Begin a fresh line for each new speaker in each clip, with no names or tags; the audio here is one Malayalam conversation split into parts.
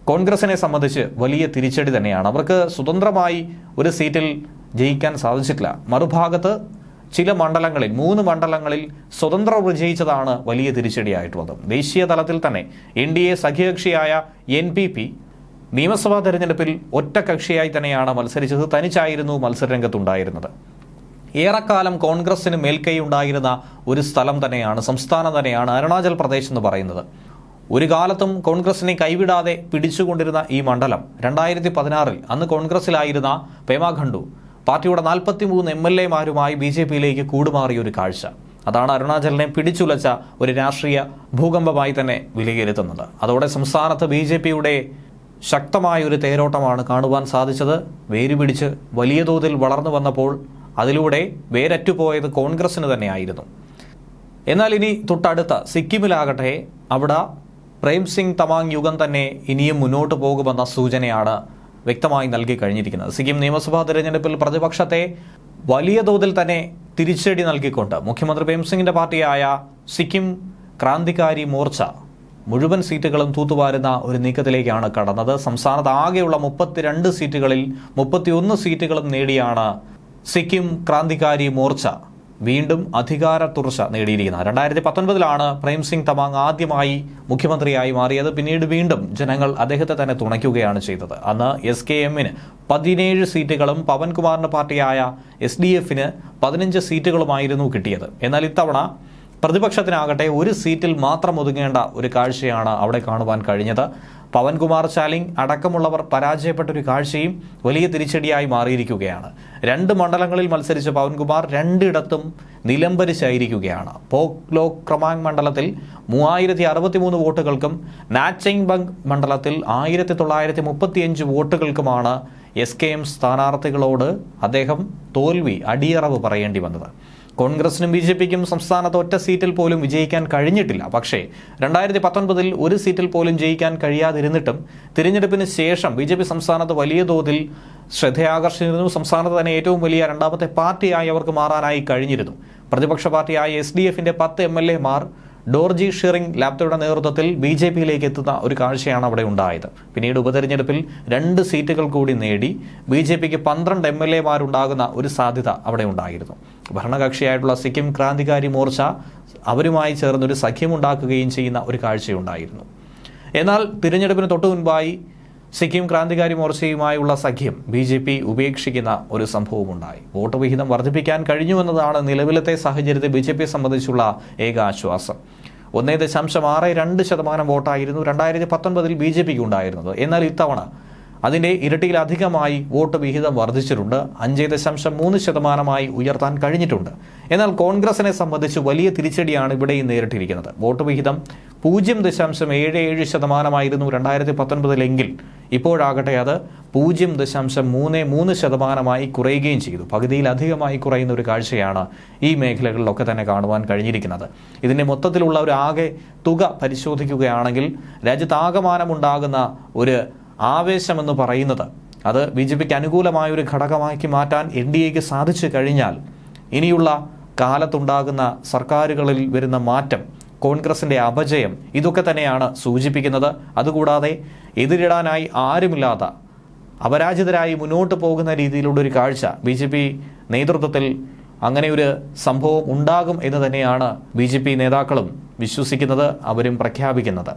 കോൺഗ്രസിനെ സംബന്ധിച്ച് വലിയ തിരിച്ചടി തന്നെയാണ്. അവർക്ക് സ്വതന്ത്രമായി ഒരു സീറ്റിൽ ജയിക്കാൻ സാധിച്ചിട്ടില്ല. മറുഭാഗത്ത് ചില മണ്ഡലങ്ങളിൽ 3 മണ്ഡലങ്ങളിൽ സ്വതന്ത്രം വിജയിച്ചതാണ് വലിയ തിരിച്ചടിയായിട്ടുള്ളത്. ദേശീയ തലത്തിൽ തന്നെ NDA സഖ്യകക്ഷിയായ NPP നിയമസഭാ തെരഞ്ഞെടുപ്പിൽ ഒറ്റക്കക്ഷിയായി തന്നെയാണ് മത്സരിച്ചത്. തനിച്ചായിരുന്നു മത്സരരംഗത്തുണ്ടായിരുന്നത്. ഏറെക്കാലം കോൺഗ്രസിന് മേൽക്കൈ ഉണ്ടായിരുന്ന ഒരു സ്ഥലം തന്നെയാണ്, സംസ്ഥാനം തന്നെയാണ് അരുണാചൽ പ്രദേശ് എന്ന് പറയുന്നത്. ഒരു കാലത്തും കോൺഗ്രസിനെ കൈവിടാതെ പിടിച്ചുകൊണ്ടിരുന്ന ഈ മണ്ഡലം 2016 അന്ന് കോൺഗ്രസിലായിരുന്ന പേമാ ഖണ്ഡു പാർട്ടിയുടെ 43 MLA-മാരുമായി BJP-യിലേക്ക് കൂടുമാറിയ ഒരു കാഴ്ച. അതാണ് അരുണാചലിനെ പിടിച്ചുലച്ച ഒരു രാഷ്ട്രീയ ഭൂകമ്പമായി തന്നെ വിലയിരുത്തുന്നത്. അതോടെ സംസ്ഥാനത്ത് BJP-യുടെ ശക്തമായ ഒരു തേരോട്ടമാണ് കാണുവാൻ സാധിച്ചത്. വേരുപിടിച്ച് വലിയ തോതിൽ വളർന്നു വന്നപ്പോൾ അതിലൂടെ വേരറ്റുപോയത് കോൺഗ്രസിന് തന്നെയായിരുന്നു. എന്നാൽ ഇനി തൊട്ടടുത്ത സിക്കിമിലാകട്ടെ, അവിടെ പ്രേംസിംഗ് തമാങ് യുഗം തന്നെ ഇനിയും മുന്നോട്ട് പോകുമെന്ന സൂചനയാണ് വ്യക്തമായി നൽകി കഴിഞ്ഞിരിക്കുന്നത്. സിക്കിം നിയമസഭാ തെരഞ്ഞെടുപ്പിൽ പ്രതിപക്ഷത്തെ വലിയ തോതിൽ തന്നെ തിരിച്ചടി നൽകിക്കൊണ്ട് മുഖ്യമന്ത്രി പ്രേംസിംഗിന്റെ പാർട്ടിയായ സിക്കിം ക്രാന്തികാരി മോർച്ച മുഴുവൻ സീറ്റുകളും തൂത്തുവാരുന്ന ഒരു നീക്കത്തിലേക്കാണ് കടന്നത്. സംസ്ഥാനത്ത് ആകെയുള്ള 32 സീറ്റുകളിൽ 31 സീറ്റുകളും നേടിയാണ് സിക്കിം ക്രാന്തികാരി മോർച്ച വീണ്ടും അധികാര തുടർച്ച നേടിയിരിക്കുന്നത്. 2019 പ്രേംസിംഗ് തമാങ് ആദ്യമായി മുഖ്യമന്ത്രിയായി മാറിയത്. പിന്നീട് വീണ്ടും ജനങ്ങൾ അദ്ദേഹത്തെ തന്നെ തുണയ്ക്കുകയാണ് ചെയ്തത്. അന്ന് SKM-ന് 17 സീറ്റുകളും പവൻകുമാറിന്റെ പാർട്ടിയായ SDF-ന് 15 സീറ്റുകളുമായിരുന്നു കിട്ടിയത്. എന്നാൽ ഇത്തവണ പ്രതിപക്ഷത്തിനാകട്ടെ ഒരു സീറ്റിൽ മാത്രം ഒതുങ്ങേണ്ട ഒരു കാഴ്ചയാണ് അവിടെ കാണുവാൻ കഴിഞ്ഞത്. പവൻകുമാർ ചാലിംഗ് അടക്കമുള്ളവർ പരാജയപ്പെട്ടൊരു കാഴ്ചയും വലിയ തിരിച്ചടിയായി മാറിയിരിക്കുകയാണ്. 2 മണ്ഡലങ്ങളിൽ മത്സരിച്ച പവൻകുമാർ 2 ഇടത്തും നിലംപരിച്ചായിരിക്കുകയാണ്. പോക്ലോക് ക്രമാങ് മണ്ഡലത്തിൽ 3063 വോട്ടുകൾക്കും നാച്ചെങ് ബംഗ് മണ്ഡലത്തിൽ 1935 വോട്ടുകൾക്കുമാണ് SKM സ്ഥാനാർത്ഥികളോട് അദ്ദേഹം തോൽവി അടിയറവ് പറയേണ്ടി വന്നത്. കോൺഗ്രസിനും BJP-ക്കും സംസ്ഥാനത്ത് ഒറ്റ സീറ്റിൽ പോലും വിജയിക്കാൻ കഴിഞ്ഞിട്ടില്ല. പക്ഷേ 2019 ഒരു സീറ്റിൽ പോലും ജയിക്കാൻ കഴിയാതിരുന്നിട്ടും തിരഞ്ഞെടുപ്പിന് ശേഷം BJP സംസ്ഥാനത്ത് വലിയ തോതിൽ ശ്രദ്ധയാകർഷിച്ചിരുന്നു. സംസ്ഥാനത്ത് തന്നെ ഏറ്റവും വലിയ 2ാമത്തെ പാർട്ടിയായി അവർക്ക് മാറാനായി കഴിഞ്ഞിരുന്നു. പ്രതിപക്ഷ പാർട്ടിയായ SDF-ന്റെ 10 MLA-മാർ ഡോർജി ഷിറിംഗ് ലാപ്തയുടെ നേതൃത്വത്തിൽ BJP-യിലേക്ക് എത്തുന്ന ഒരു കാഴ്ചയാണ് അവിടെ ഉണ്ടായത്. പിന്നീട് ഉപതെരഞ്ഞെടുപ്പിൽ 2 സീറ്റുകൾ കൂടി നേടി BJP-ക്ക് 12 MLA-മാരുണ്ടാകുന്ന ഒരു സാധ്യത അവിടെ ഉണ്ടായിരുന്നു. ഭരണകക്ഷിയായിട്ടുള്ള സിക്കിം ക്രാന്തികാരി മോർച്ച അവരുമായി ചേർന്നൊരു സഖ്യമുണ്ടാക്കുകയും ചെയ്യുന്ന ഒരു കാഴ്ചയുണ്ടായിരുന്നു. എന്നാൽ തിരഞ്ഞെടുപ്പിന് തൊട്ടു മുൻപായി സിക്കിം ക്രാന്തികാരി മോർച്ചയുമായുള്ള സഖ്യം BJP ഉപേക്ഷിക്കുന്ന ഒരു സംഭവമുണ്ടായി. വോട്ട് വിഹിതം വർദ്ധിപ്പിക്കാൻ കഴിഞ്ഞുവെന്നതാണ് നിലവിലത്തെ സാഹചര്യത്തെ BJP സംബന്ധിച്ചുള്ള ഏക ആശ്വാസം. 1.62% വോട്ടായിരുന്നു 2019 BJP-ക്ക് ഉണ്ടായിരുന്നത്. എന്നാൽ ഇത്തവണ അതിൻ്റെ ഇരട്ടിയിലധികമായി വോട്ട് വിഹിതം വർദ്ധിച്ചിട്ടുണ്ട്. 5.3% ഉയർത്താൻ കഴിഞ്ഞിട്ടുണ്ട്. എന്നാൽ കോൺഗ്രസിനെ സംബന്ധിച്ച് വലിയ തിരിച്ചടിയാണ് ഇവിടെയും നേരിട്ടിരിക്കുന്നത്. വോട്ട് വിഹിതം 0.77% 2019 ഇപ്പോഴാകട്ടെ അത് 0.33% കുറയുകയും ചെയ്തു. പകുതിയിലധികമായി കുറയുന്ന ഒരു കാഴ്ചയാണ് ഈ മേഖലകളിലൊക്കെ തന്നെ കാണുവാൻ കഴിഞ്ഞിരിക്കുന്നത്. ഇതിൻ്റെ മൊത്തത്തിലുള്ള ഒരു ആകെ തുക പരിശോധിക്കുകയാണെങ്കിൽ രാജ്യത്താകമാനമുണ്ടാകുന്ന ഒരു ആവേശമെന്ന് പറയുന്നത് അത് BJP-ക്ക് അനുകൂലമായ ഒരു ഘടകമാക്കി മാറ്റാൻ NDA-ക്ക് സാധിച്ചു കഴിഞ്ഞാൽ ഇനിയുള്ള കാലത്തുണ്ടാകുന്ന സർക്കാരുകളിൽ വരുന്ന മാറ്റം, കോൺഗ്രസിന്റെ അപജയം, ഇതൊക്കെ തന്നെയാണ് സൂചിപ്പിക്കുന്നത്. അതുകൂടാതെ എതിരിടാനായി ആരുമില്ലാത്ത അപരാജിതരായി മുന്നോട്ട് പോകുന്ന രീതിയിലുള്ള ഒരു കാഴ്ച BJP നേതൃത്വത്തിൽ അങ്ങനെ ഒരു സംഭവം ഉണ്ടാകും എന്ന് തന്നെയാണ് BJP നേതാക്കളും വിശ്വസിക്കുന്നത്, അവരും പ്രഖ്യാപിക്കുന്നത്.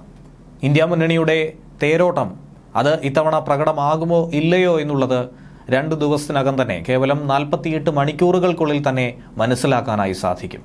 ഇന്ത്യ മുന്നണിയുടെ തേരോട്ടം അത് ഇത്തവണ പ്രകടമാകുമോ ഇല്ലയോ എന്നുള്ളത് 2 ദിവസത്തിനകം തന്നെ കേവലം 48 മണിക്കൂറുകൾക്കുള്ളിൽ തന്നെ മനസ്സിലാക്കാനായി സാധിക്കും.